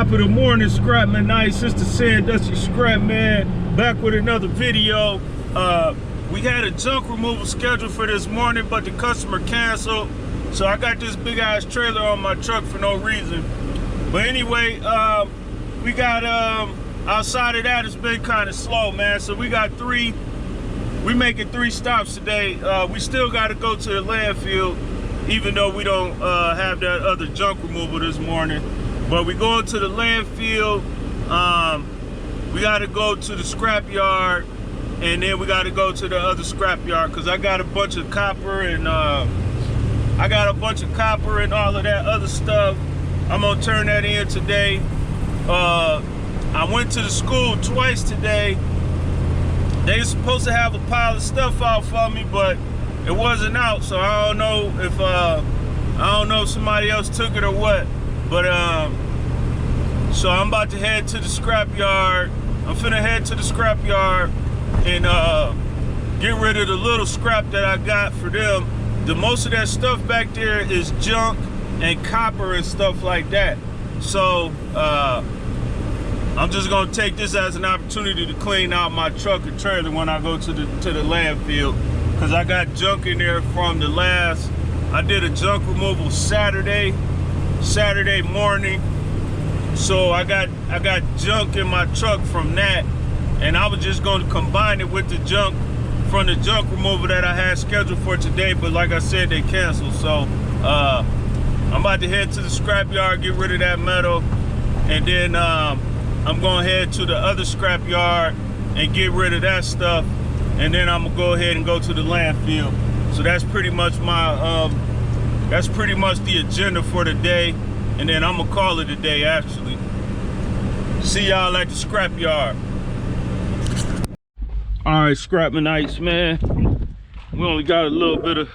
Top of the morning, Scrapman Nice. It's the Sandusky Scrapman back with another video. We had a junk removal scheduled for this morning, but the customer canceled. So I got this big ass trailer on my truck for no reason. But anyway, we got outside of that, it's been kind of slow, man. So we making 3 stops today. We still got to go to the landfill, even though we don't have that other junk removal this morning. But we going to the landfill. We got to go to the scrapyard, and then we got to go to the other scrapyard because I got a bunch of copper and all of that other stuff. I'm gonna turn that in today. I went to the school twice today. They were supposed to have a pile of stuff out for me, but it wasn't out, so I don't know if somebody else took it or what. But so I'm about to head to the scrapyard. I'm finna head to the scrapyard and get rid of the little scrap that I got for them. Most of that stuff back there is junk and copper and stuff like that. So I'm just gonna take this as an opportunity to clean out my truck and trailer when I go to the landfill, because I got junk in there from the last. I did a junk removal Saturday morning, so I got junk in my truck from that, and I was just going to combine it with the junk from the junk removal that I had scheduled for today, but like I said, they canceled. So I'm about to head to the scrapyard, get rid of that metal, and then I'm going to head to the other scrapyard and get rid of that stuff, and then I'm gonna go ahead and go to the landfill. So that's pretty much my the agenda for the day, and then I'm gonna call it a day actually. See y'all at the scrapyard. All right, Scrapmanites, man. We only got a little bit of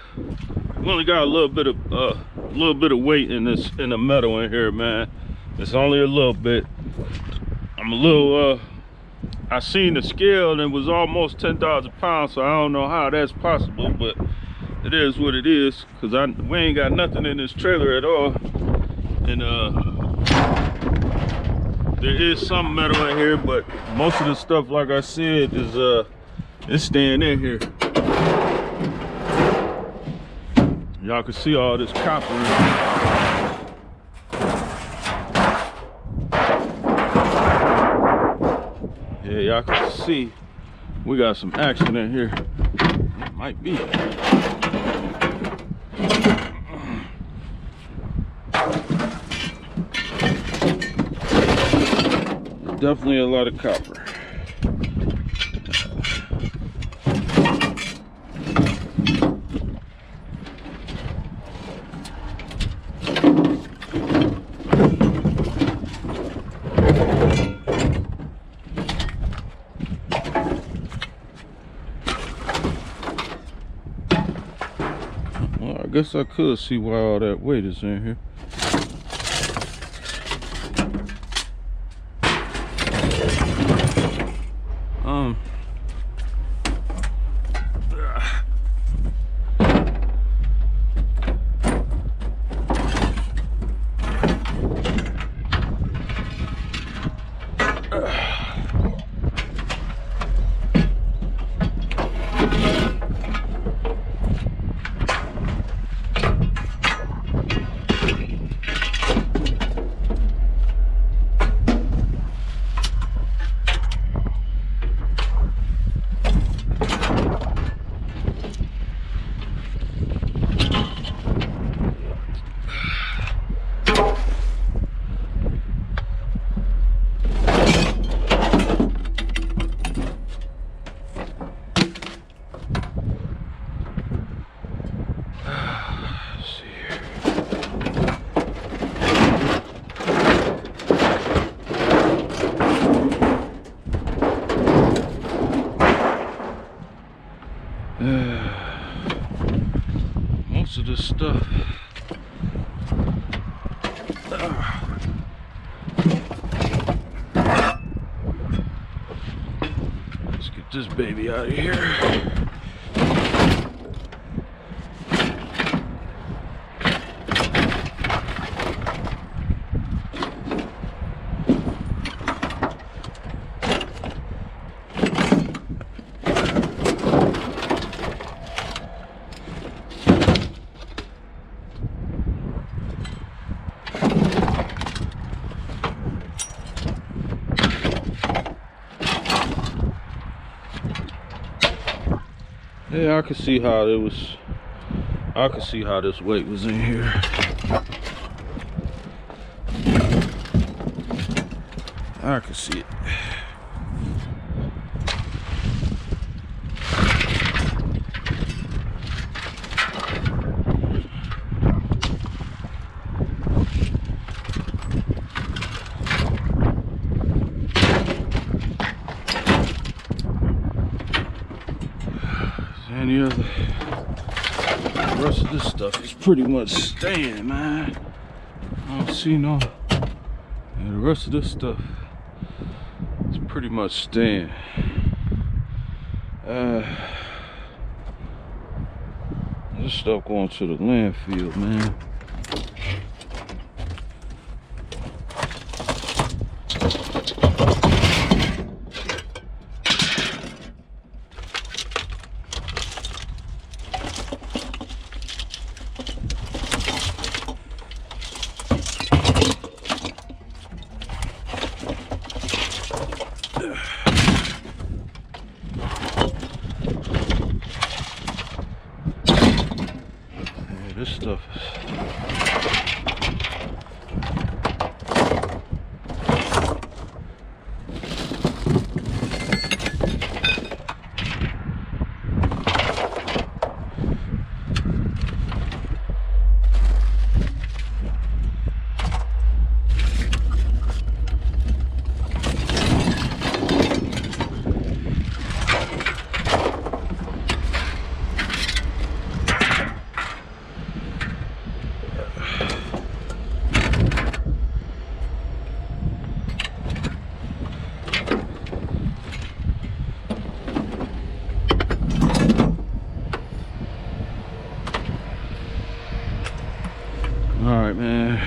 weight in the metal in here, man. It's only a little bit. I seen the scale and it was almost 10,000 pounds, so I don't know how that's possible, but it is what it is, because we ain't got nothing in this trailer at all. And there is some metal in here, but most of the stuff, like I said, is it's staying in here. Y'all can see all this copper in here. Yeah, y'all can see we got some action in here. It might be. Definitely a lot of copper. I guess I could see why all that weight is in here. Most of this stuff. Let's get this baby out of here. Yeah, I could see how it was. I could see how this weight was in here. I could see it. Any other, the rest of this stuff is pretty much staying, man. I don't see no, and the rest of this stuff is pretty much staying. This stuff going to the landfill, man. This stuff is... All right, man.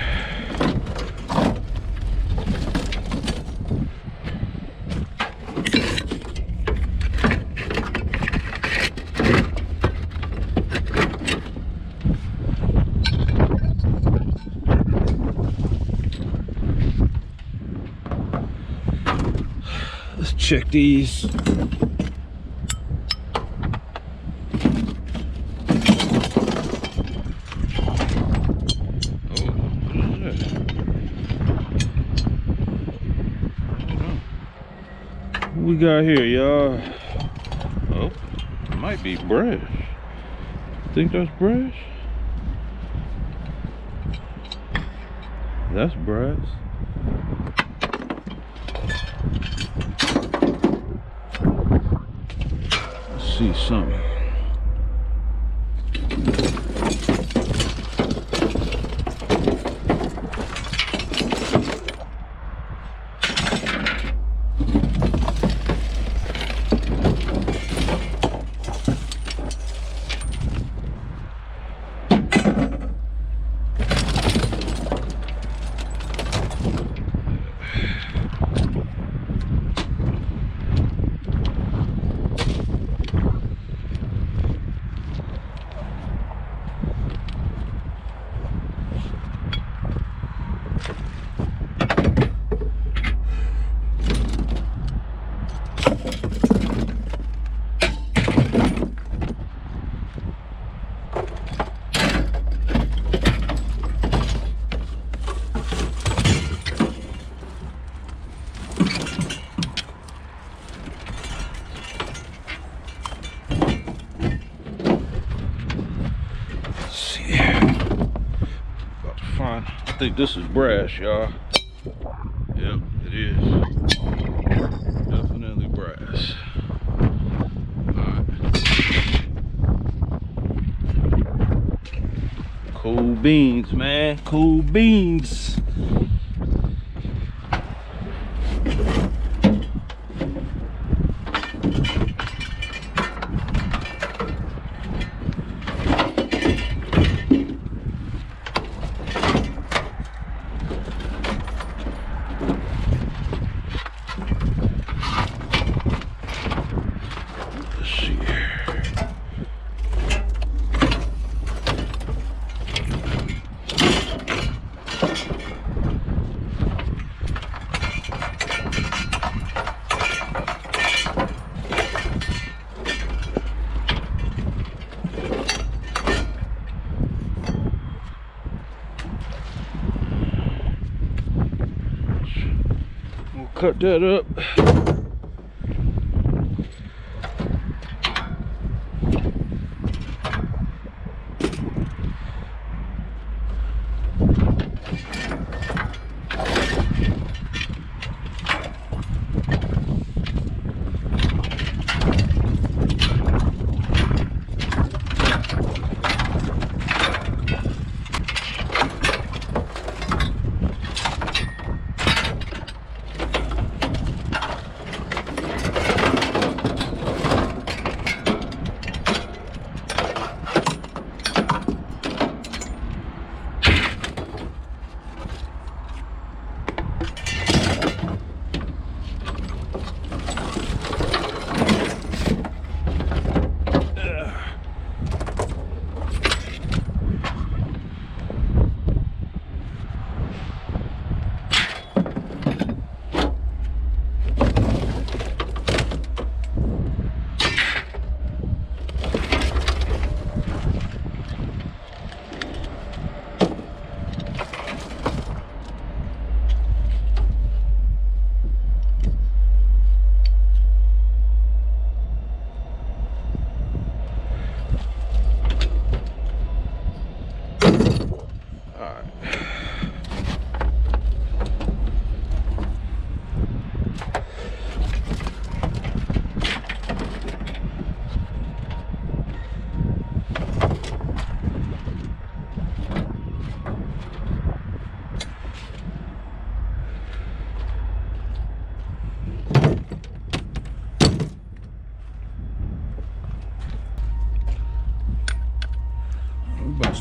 Let's check these. What we got here, y'all? Oh, it might be brass. Think that's brass? That's brass. Let's see something. I think this is brass, y'all. Yep, it is. Definitely brass. Alright. Cool beans, man. Cool beans. cut that up.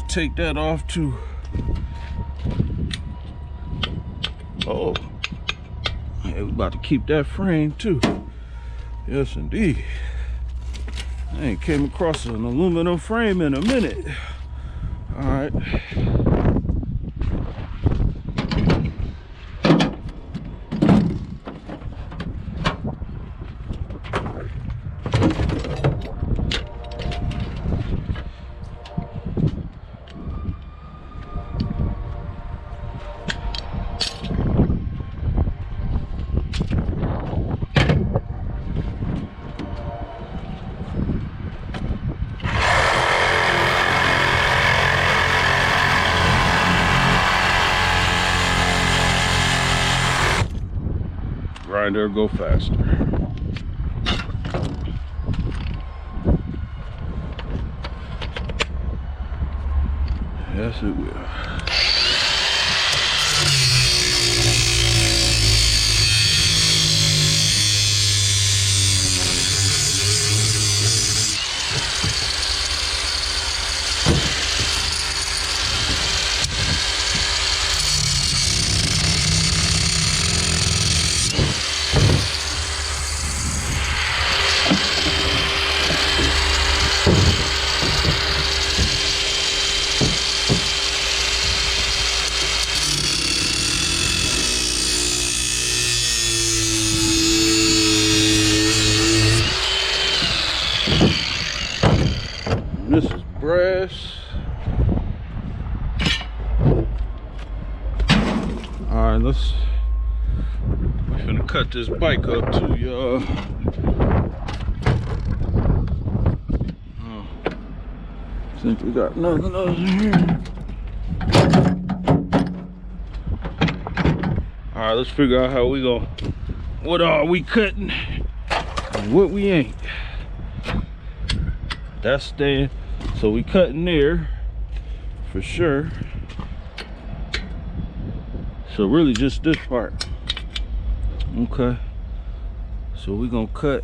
Take that off too. Oh, yeah, we about to keep that frame too. Yes, indeed. I ain't came across an aluminum frame in a minute. All right. Grinder go faster. Yes, it will. This is brass. Alright, we're gonna cut this bike up too, y'all. Oh, I think we got nothing else in here. Alright, let's figure out how we go. What are we cutting and what we ain't. That's staying. So we cutting there for sure. So really just this part. Okay. So we're gonna cut.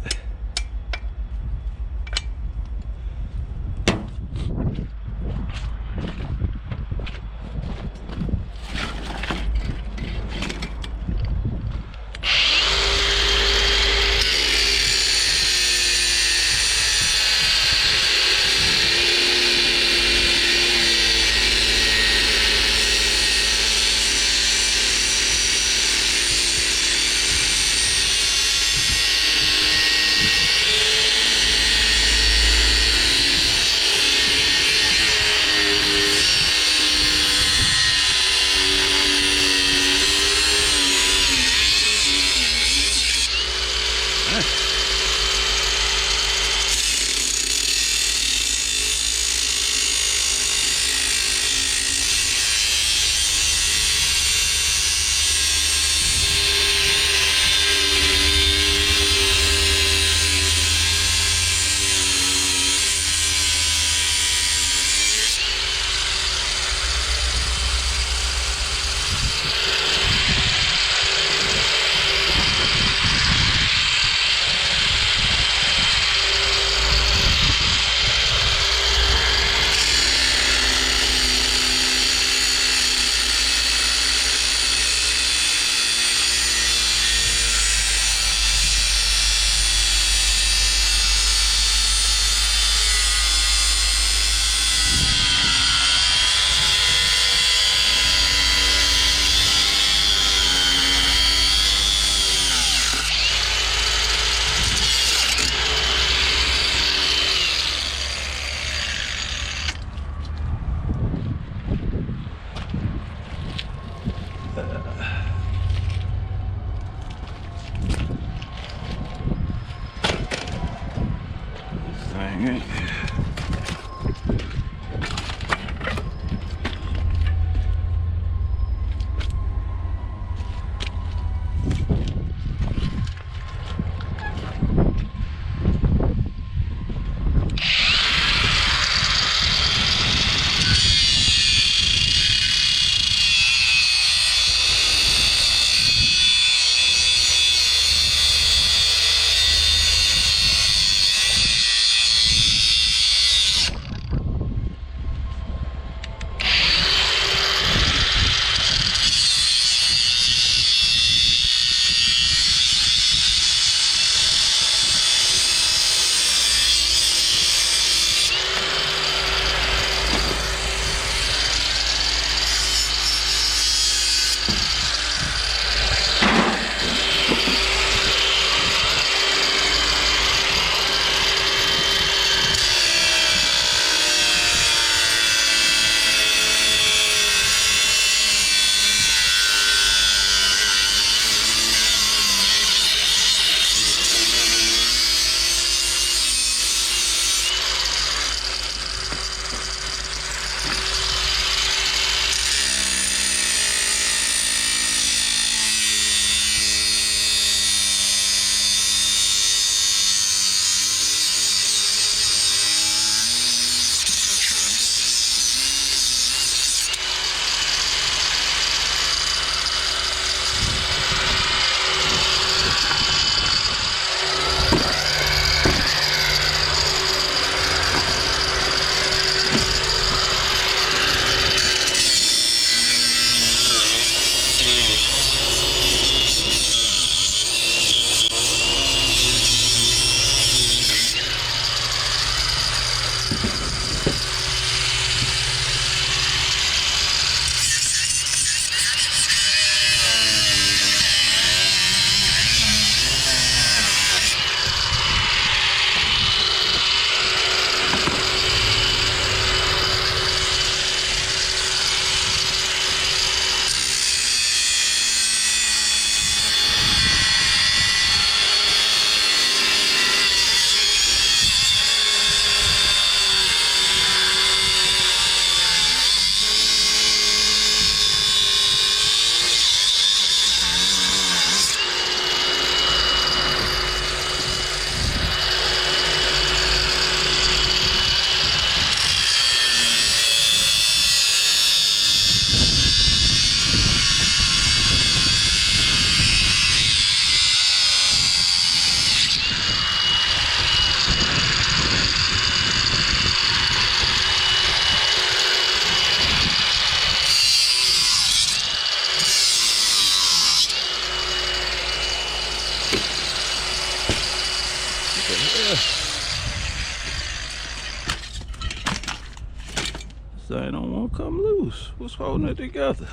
This thing don't want to come loose. What's holding it together?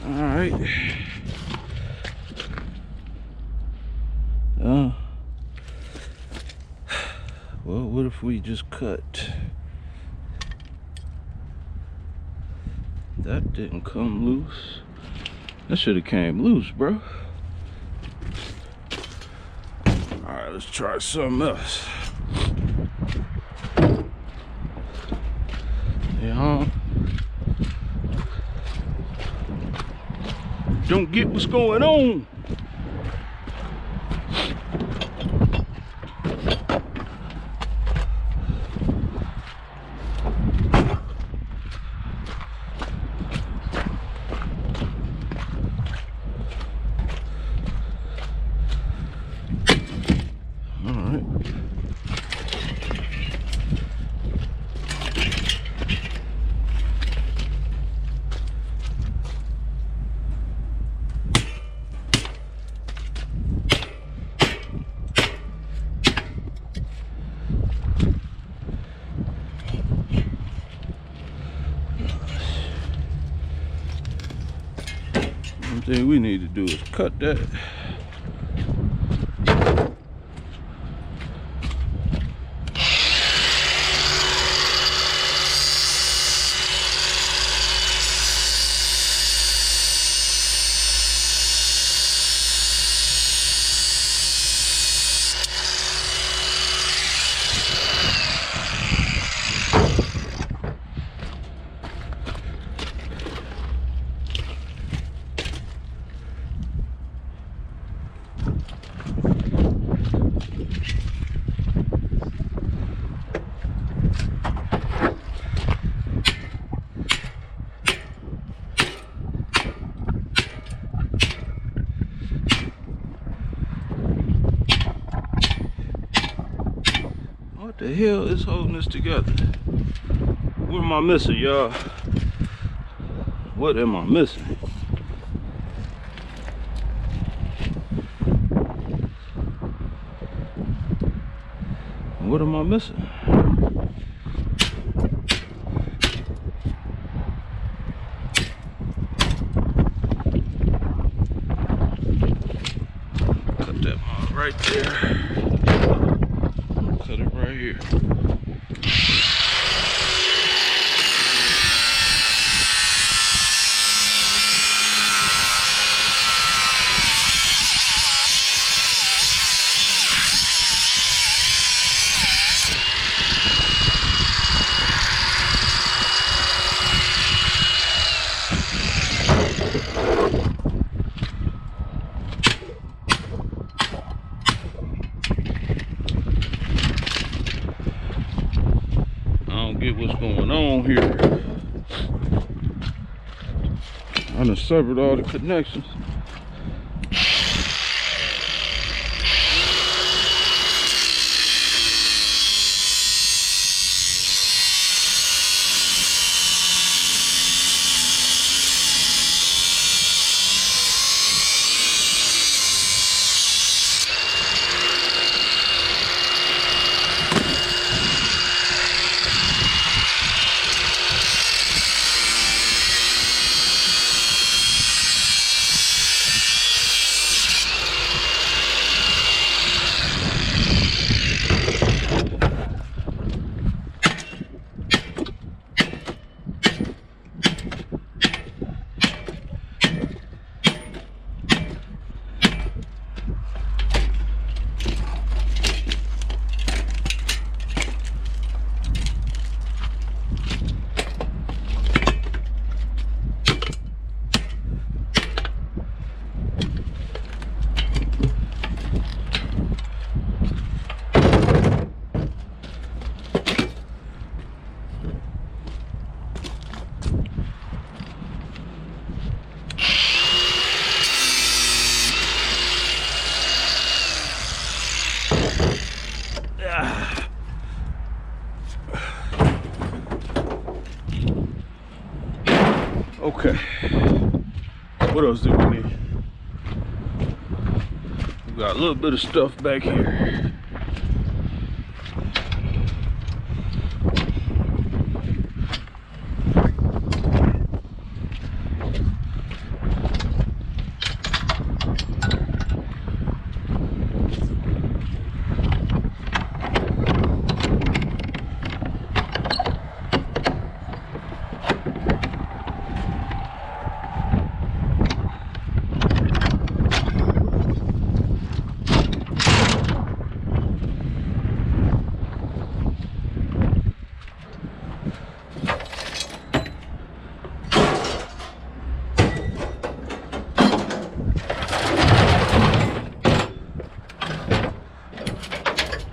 All right. Well, what if we just cut? That didn't come loose. That should have came loose, bro. All right, let's try something else. Yeah. Don't get what's going on. One thing we need to do is cut that. What the hell is holding this together? What am I missing, y'all? What am I missing? What am I missing? Cut that one right there. Cut it right here. Get what's going on here. I done severed all the connections. Okay. What else do we need? We got a little bit of stuff back here.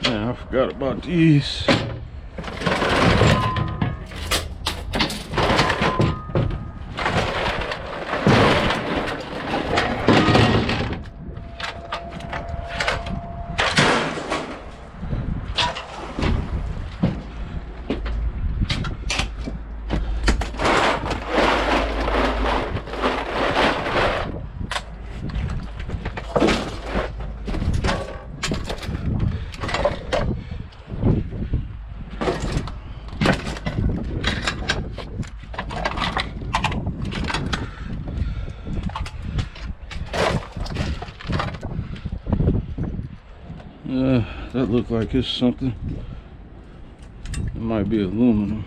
Man, I forgot about these. That looked like it's something. It might be aluminum.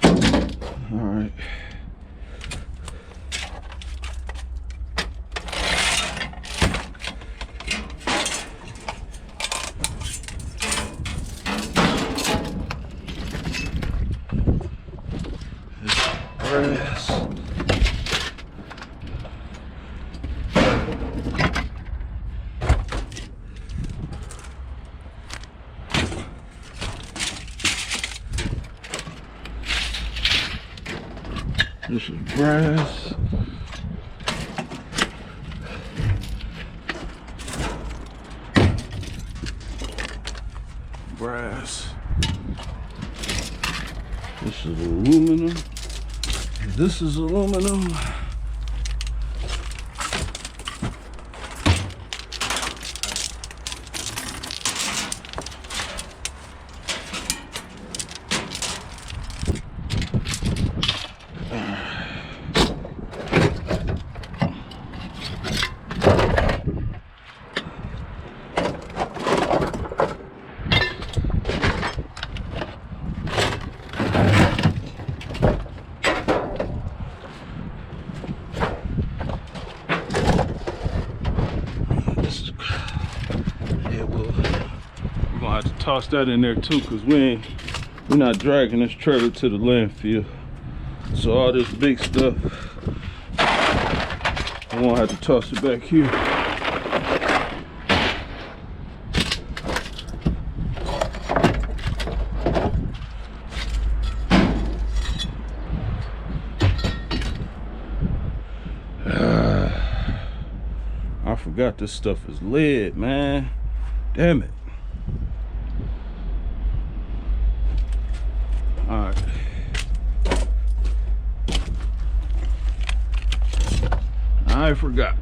All right. Brass. This is brass. Brass. This is aluminum. This is aluminum. Toss that in there too, because we're not dragging this trailer to the landfill. So all this big stuff, I won't have to toss it back here. I forgot this stuff is lead, man. Damn it. Alright. I forgot.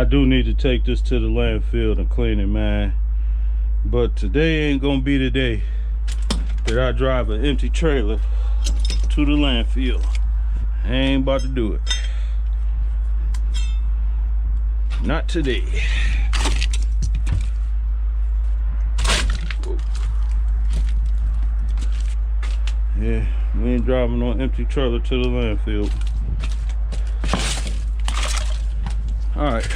I do need to take this to the landfill and clean it, man. But today ain't gonna be the day that I drive an empty trailer to the landfill. I ain't about to do it. Not today. Yeah, we ain't driving no empty trailer to the landfill. All right.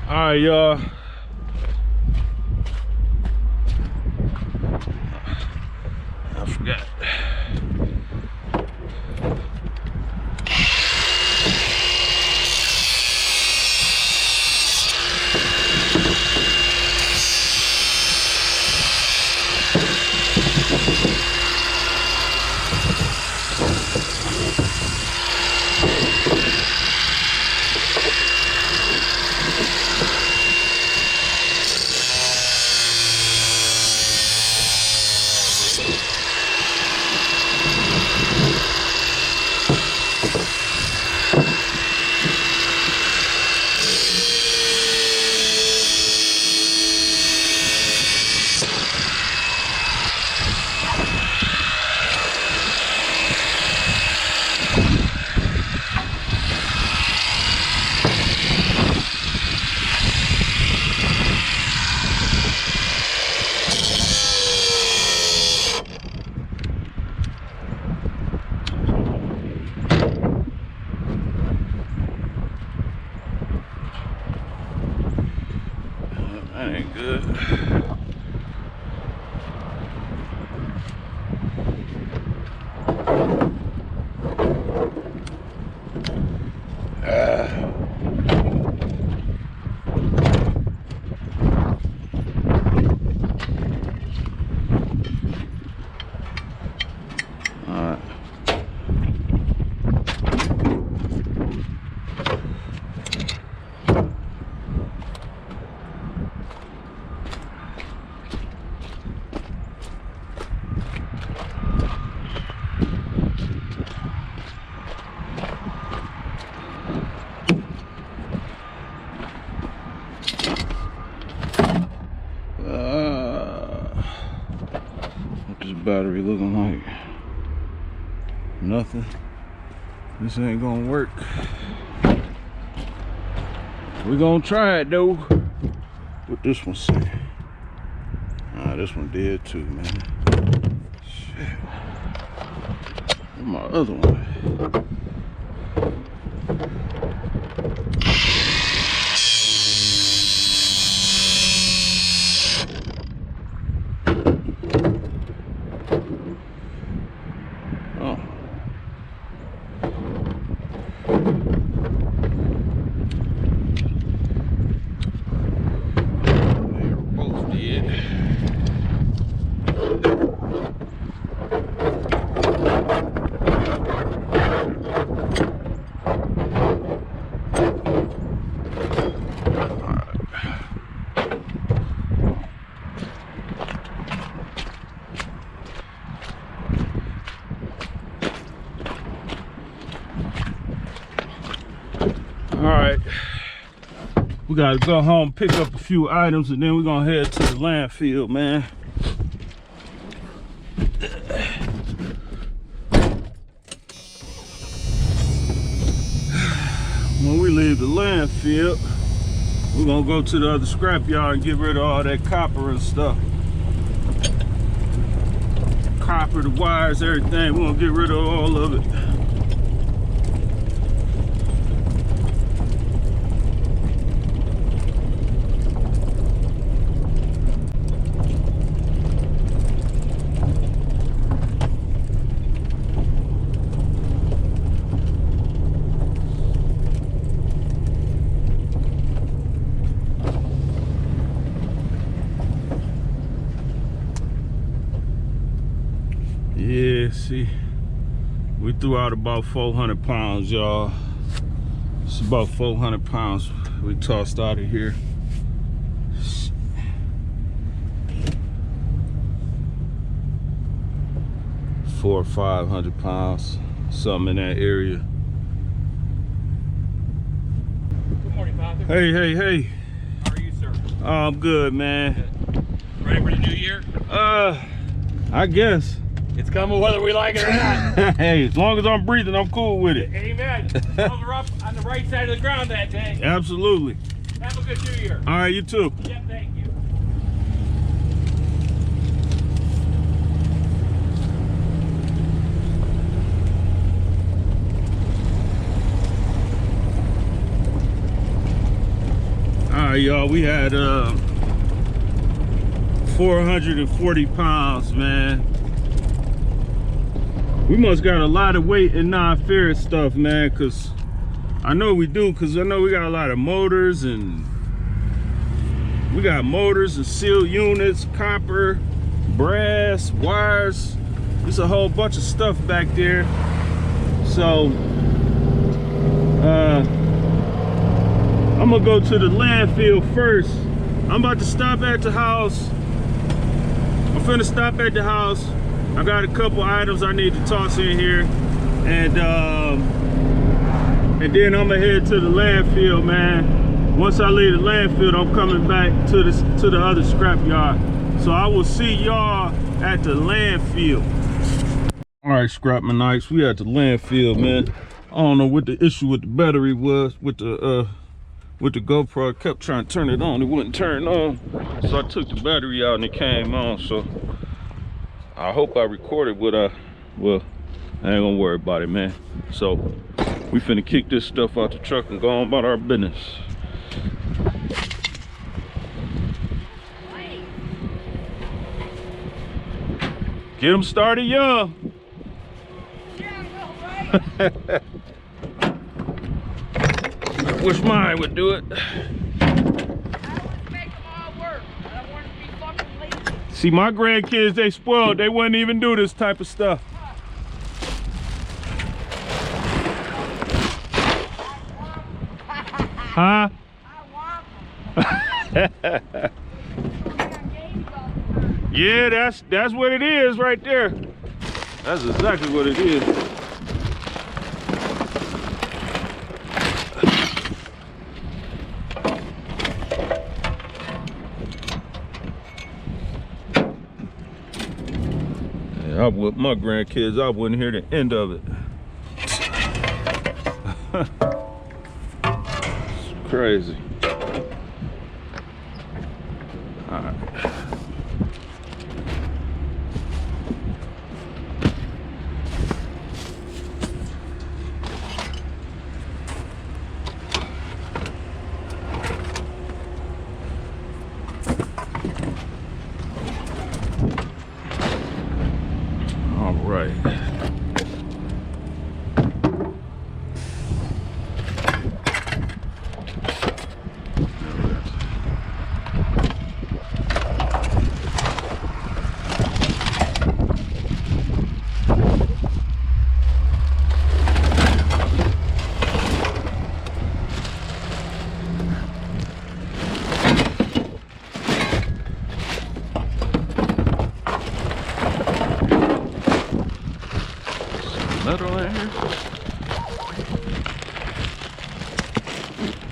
All right, y'all. I forgot. That ain't good. What this battery looking like? Nothing. This ain't gonna work. We're gonna try it though. What this one say? Ah, this one did too, man. Shit. Where's my other one? right, we gotta go home, pick up a few items, and then we're gonna head to the landfill, man. When we leave the landfill, we're gonna go to the other scrapyard and get rid of all that copper and stuff. Copper, the wires, everything. We're gonna get rid of all of it. Yeah, see, we threw out about 400 pounds, y'all. It's about 400 pounds we tossed out of here. 400 or 500 pounds, something in that area. Good morning, Father. Hey, hey, hey. How are you, sir? Oh, I'm good, man. Good. Ready for the new year? I guess. It's coming whether we like it or not. Hey, as long as I'm breathing, I'm cool with it. Amen. Those are up on the right side of the ground that day. Absolutely. Have a good new year. All right, you too. Yep, thank you. All right, y'all, we had 440 pounds, man. We must got a lot of weight in non-ferrous stuff, man, because I know we do, because I know we got a lot of motors, and we got motors and seal units, copper, brass, wires. There's a whole bunch of stuff back there. So I'm gonna go to the landfill first. I'm about to stop at the house. I'm finna stop at the house. I got a couple items I need to toss in here, and then I'm gonna head to the landfill, man. Once I leave the landfill, I'm coming back to the other scrapyard. So I will see y'all at the landfill. All right, Scrapmanites, we at the landfill, man. I don't know what the issue with the battery was with the GoPro. I kept trying to turn it on, it wouldn't turn on. So I took the battery out and it came on. So I hope I recorded what well, I ain't gonna worry about it, man. So we finna kick this stuff out the truck and go on about our business. Get them started young. I wish mine would do it. See, my grandkids, they spoiled. They wouldn't even do this type of stuff. Huh? Yeah, that's what it is right there. That's exactly what it is. I would, my grandkids, I wouldn't hear the end of it. It's crazy. All right.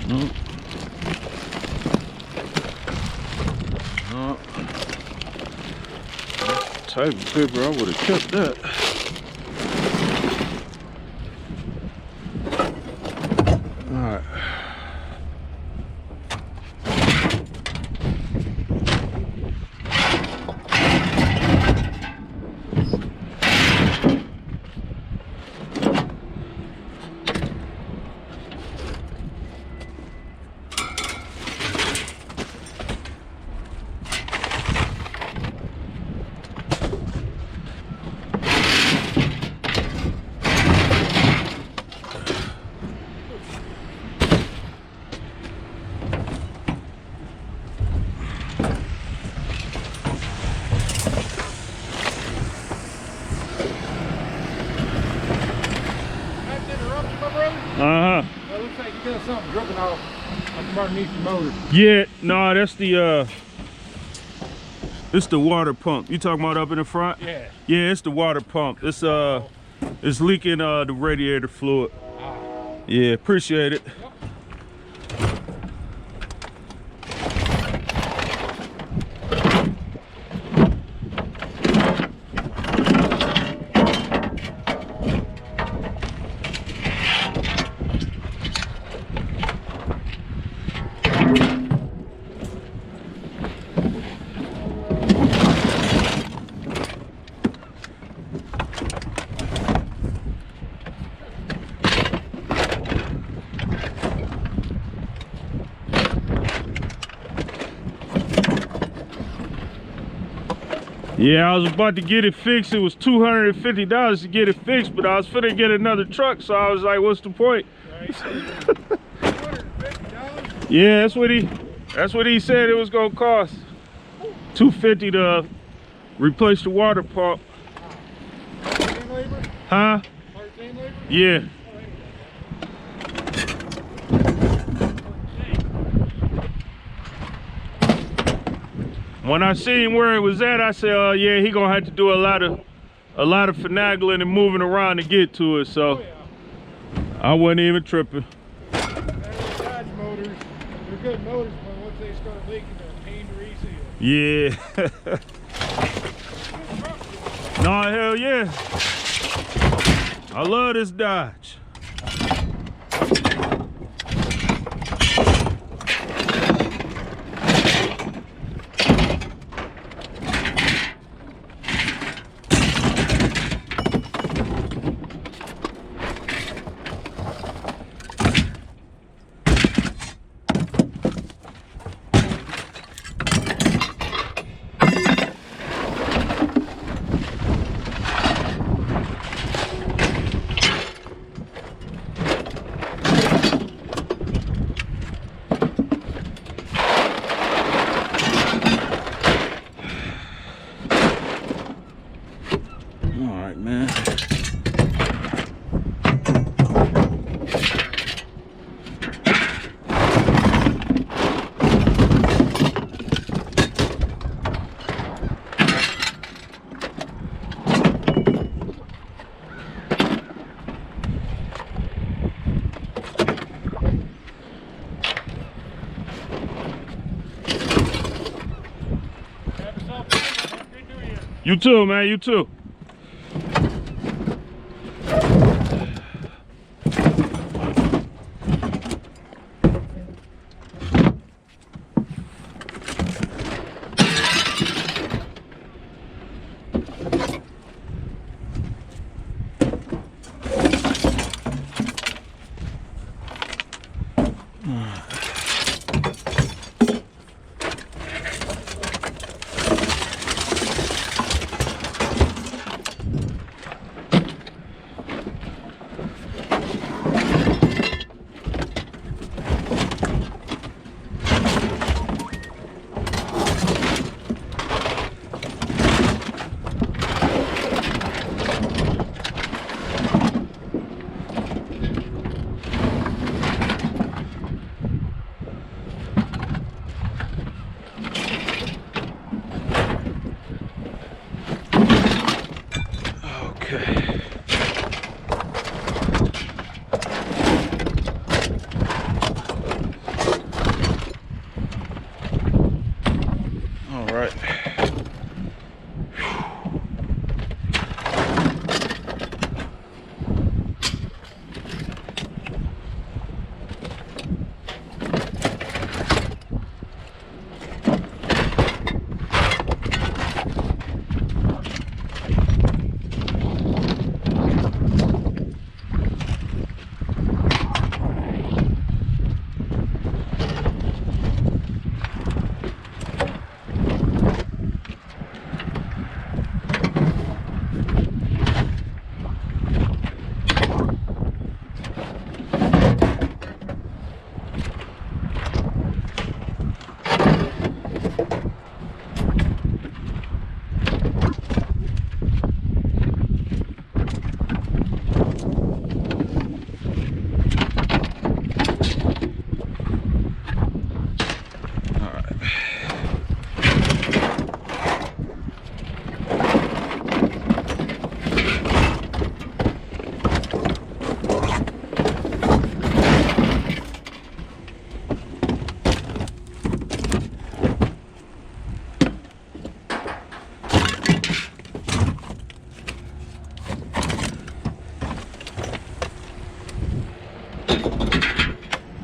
No. Type of paper, I would have kept that. All right. Well, looks like you got something dripping off from underneath the motor. Yeah, no, that's the it's the water pump. You talking about up in the front? Yeah. Yeah, it's the water pump. It's leaking the radiator fluid. Yeah, appreciate it. Yep. Yeah, I was about to get it fixed. It was $250 to get it fixed, but I was finna get another truck, so I was like, what's the point? Right. Yeah, that's what he said it was gonna cost. $250 to replace the water pump. Labor? Huh? Part-time labor? Yeah. When I seen where it was at, I said, "Oh yeah, he gonna have to do a lot of finagling and moving around to get to it." So Oh, yeah. I wasn't even tripping. Dodge motors, they're good motors, but once they start leaking, they're a pain to reseal. Yeah. No, hell yeah. I love this Dodge. Man. You too, man, you too.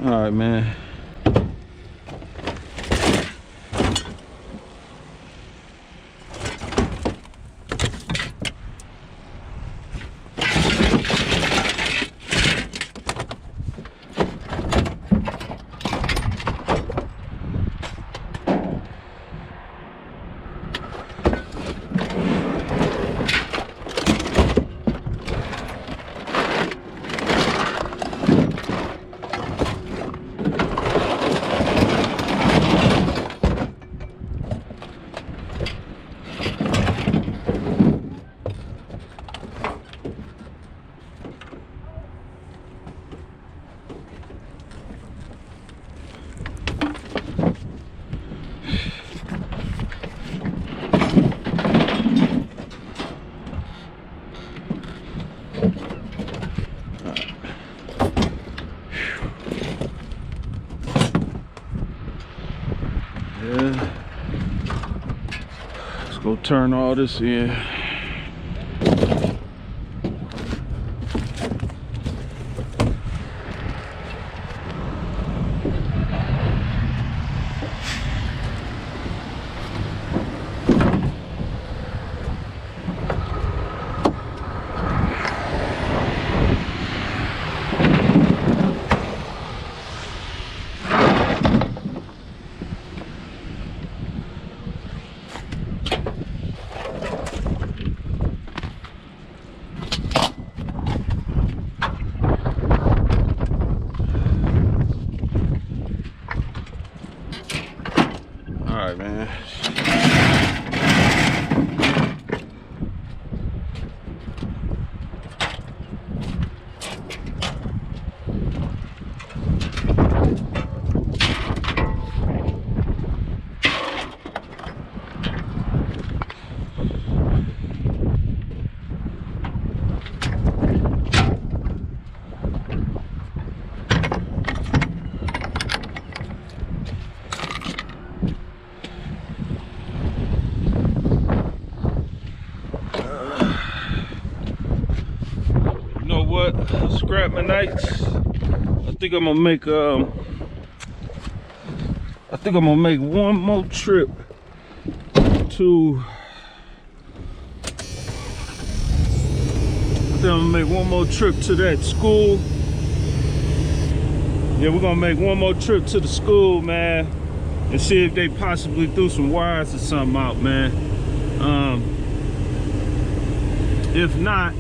All right, man. Yeah. Let's go turn all this in. Alright, man. Scrapman nights. I think I'm gonna make one more trip to that school. Yeah, we're gonna make one more trip to the school, man, and see if they possibly threw some wires or something out, man. If not,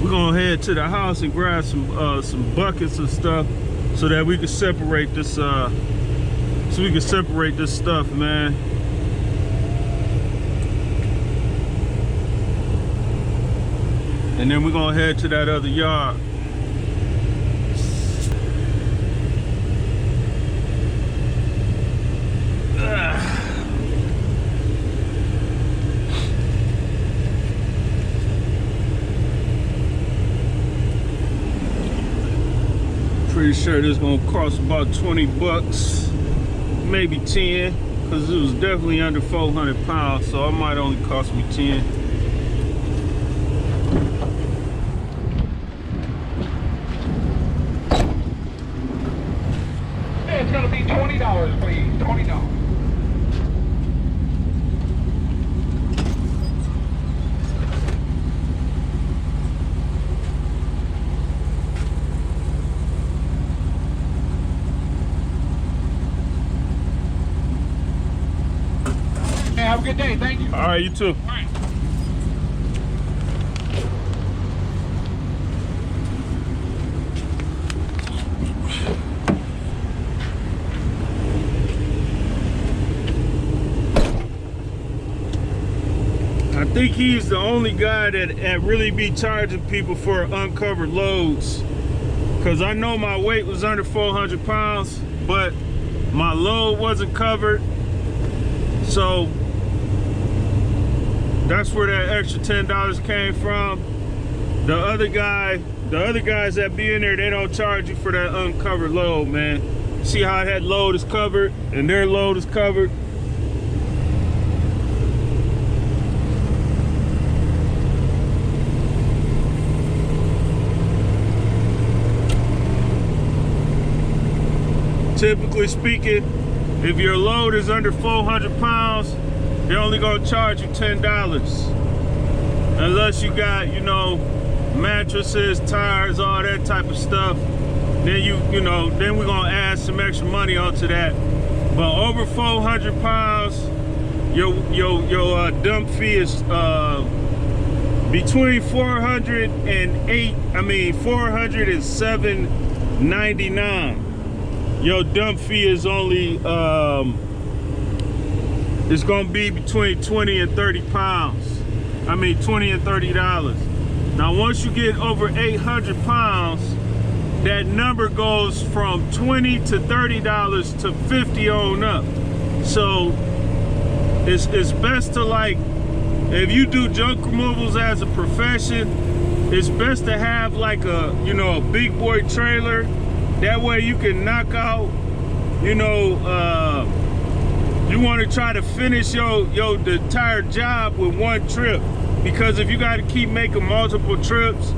we're gonna head to the house and grab some buckets and stuff so that we can separate this stuff, man. And then we're gonna head to that other yard. Pretty sure this is gonna cost about 20 bucks, maybe 10, because it was definitely under 400 pounds, so it might only cost me 10. It's gonna be $20, please. $20. Have a good day. Thank you. All right, you too. All right. I think he's the only guy that really be charging people for uncovered loads. Because I know my weight was under 400 pounds, but my load wasn't covered. So that's where that extra $10 came from. The other guys that be in there, they don't charge you for that uncovered load, man. See how that load is covered and their load is covered? Typically speaking, if your load is under 400 pounds, they're only gonna charge you $10. Unless you got, you know, mattresses, tires, all that type of stuff. Then then we're gonna add some extra money onto that. But over 400 pounds, your dump fee is between $408, $400 and $799. Your dump fee is only it's gonna be between 20 and 30 pounds. $20 and $30. Now once you get over 800 pounds, that number goes from $20 to $30 to $50 on up. So it's best to, like, if you do junk removals as a profession, it's best to have like a big boy trailer. That way you can knock out, you want to try to finish the entire job with one trip. Because if you got to keep making multiple trips,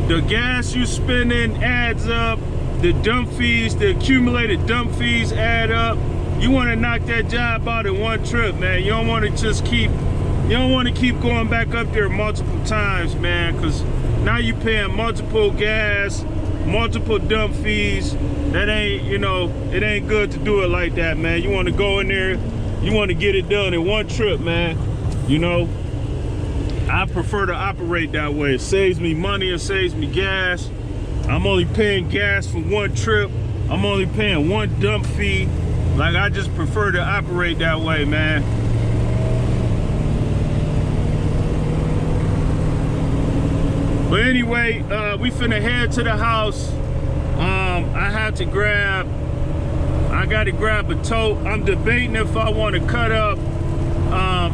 the gas you spending adds up, the dump fees, the accumulated dump fees add up. You want to knock that job out in one trip, man. You don't want to keep going back up there multiple times, man, because now you paying multiple gas, multiple dump fees. That ain't, it ain't good to do it like that, man. You want to go in there, you want to get it done in one trip, man. I prefer to operate that way. It saves me money, it saves me gas. I'm only paying gas for one trip. I'm only paying one dump fee. Like, I just prefer to operate that way, man. But anyway, we finna head to the house. I gotta grab a tote. I'm debating if I want to cut up,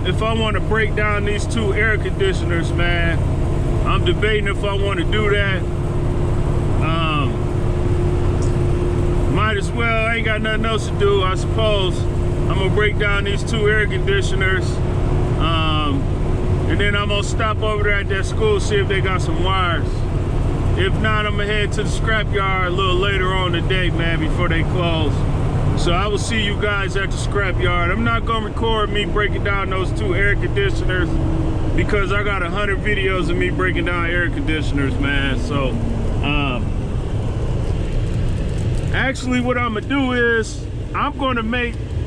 if I want to break down these 2 air conditioners, man. I'm debating if I want to do that. Might as well. I ain't got nothing else to do, I suppose. I'm gonna break down these 2 air conditioners, and then I'm gonna stop over there at that school, see if they got some wires. If not, I'm gonna head to the scrapyard a little later on today, man, before they close. So I will see you guys at the scrapyard. I'm not gonna record me breaking down those 2 air conditioners because I got 100 videos of me breaking down air conditioners, man. So actually what I'm gonna do is I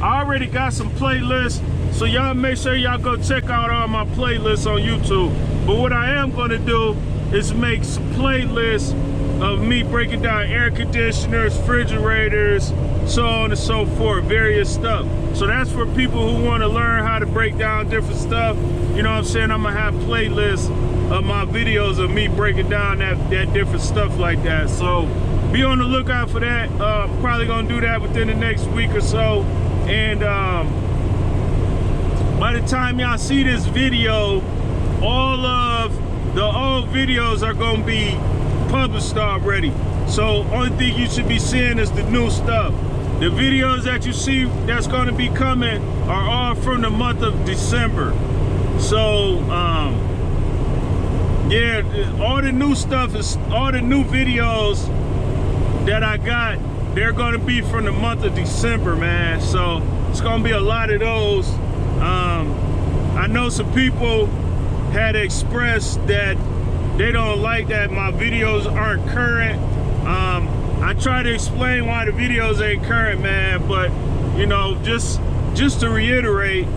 already got some playlists, so y'all make sure y'all go check out all my playlists on YouTube. But what I am gonna do is make some playlists of me breaking down air conditioners, refrigerators, so on and so forth, various stuff. So that's for people who want to learn how to break down different stuff. You know what I'm saying? I'm gonna have playlists of my videos of me breaking down that different stuff like that. So be on the lookout for that. Probably gonna do that within the next week or so. And by the time y'all see this video, all of the old videos are gonna be published already. So only thing you should be seeing is the new stuff. The videos that you see that's gonna be coming are all from the month of December. So yeah, all the new stuff all the new videos that I got, they're gonna be from the month of December, man. So it's gonna be a lot of those. I know some people had expressed that they don't like that my videos aren't current. I try to explain why the videos ain't current, man, but just to reiterate,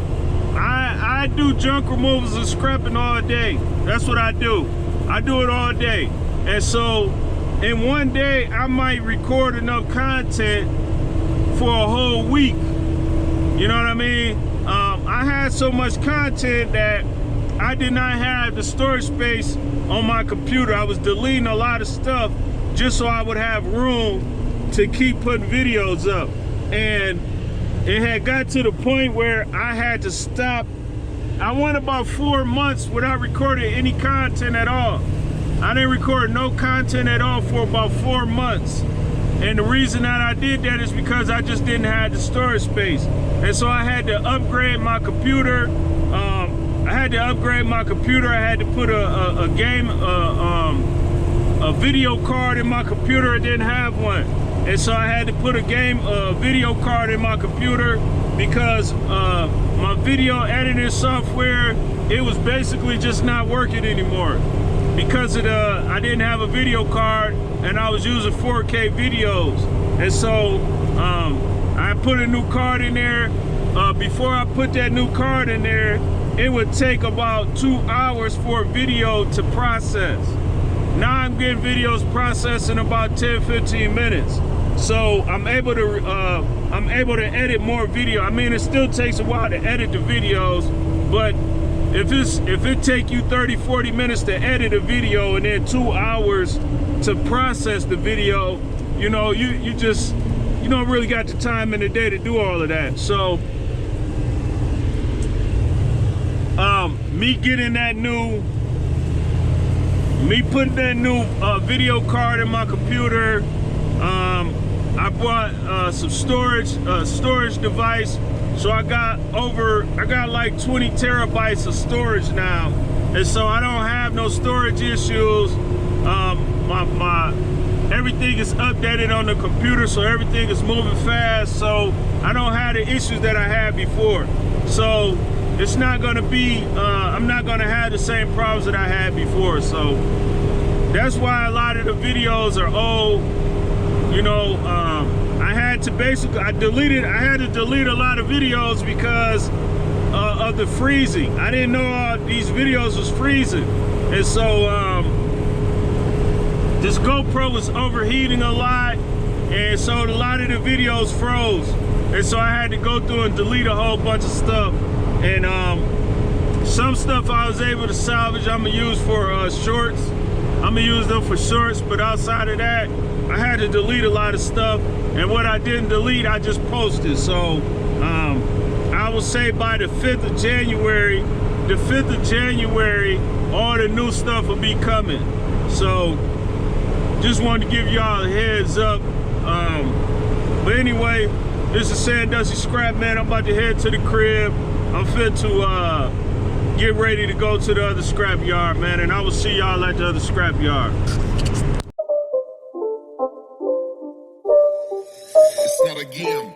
I do junk removals and scrapping all day. That's what I do. I do it all day. And so in one day I might record enough content for a whole week. You know what I mean? I had so much content that I did not have the storage space on my computer. I was deleting a lot of stuff just so I would have room to keep putting videos up. And it had got to the point where I had to stop. I went about 4 months without recording any content at all. I didn't record no content at all for about 4 months. And the reason that I did that is because I just didn't have the storage space. And so I had to upgrade my computer. I had to put a video card in my computer. I didn't have one. And so I had to put a video card in my computer because my video editing software, it was basically just not working anymore. Because I didn't have a video card and I was using 4K videos. And so I put a new card in there. Before I put that new card in there, it would take about 2 hours for a video to process. Now I'm getting videos processed in about 10-15 minutes. So I'm able to edit more video. I mean, it still takes a while to edit the videos, but if it take you 30-40 minutes to edit a video and then 2 hours to process the video, you know, you don't really got the time in the day to do all of that. So me putting that new video card in my computer, I bought some storage device. So I got like 20 terabytes of storage now, and so I don't have no storage issues. Everything is updated on the computer, so everything is moving fast. So I don't have the issues that I had before. So it's not gonna be, I'm not gonna have the same problems that I had before. So that's why a lot of the videos are old. You know, I had to delete a lot of videos because of the freezing. I didn't know all these videos was freezing. And so this GoPro was overheating a lot, and so a lot of the videos froze. And so I had to go through and delete a whole bunch of stuff. And some stuff I was able to salvage, I'm gonna use for shorts. I'm gonna use them for shorts, but outside of that, I had to delete a lot of stuff. And what I didn't delete, I just posted. So I will say by the 5th of January, all the new stuff will be coming. So just wanted to give y'all a heads up. But anyway, this is Sandusky Scrapman. I'm about to head to the crib. I'm fit to get ready to go to the other scrapyard, man. And I will see y'all at the other scrapyard. It's not a game.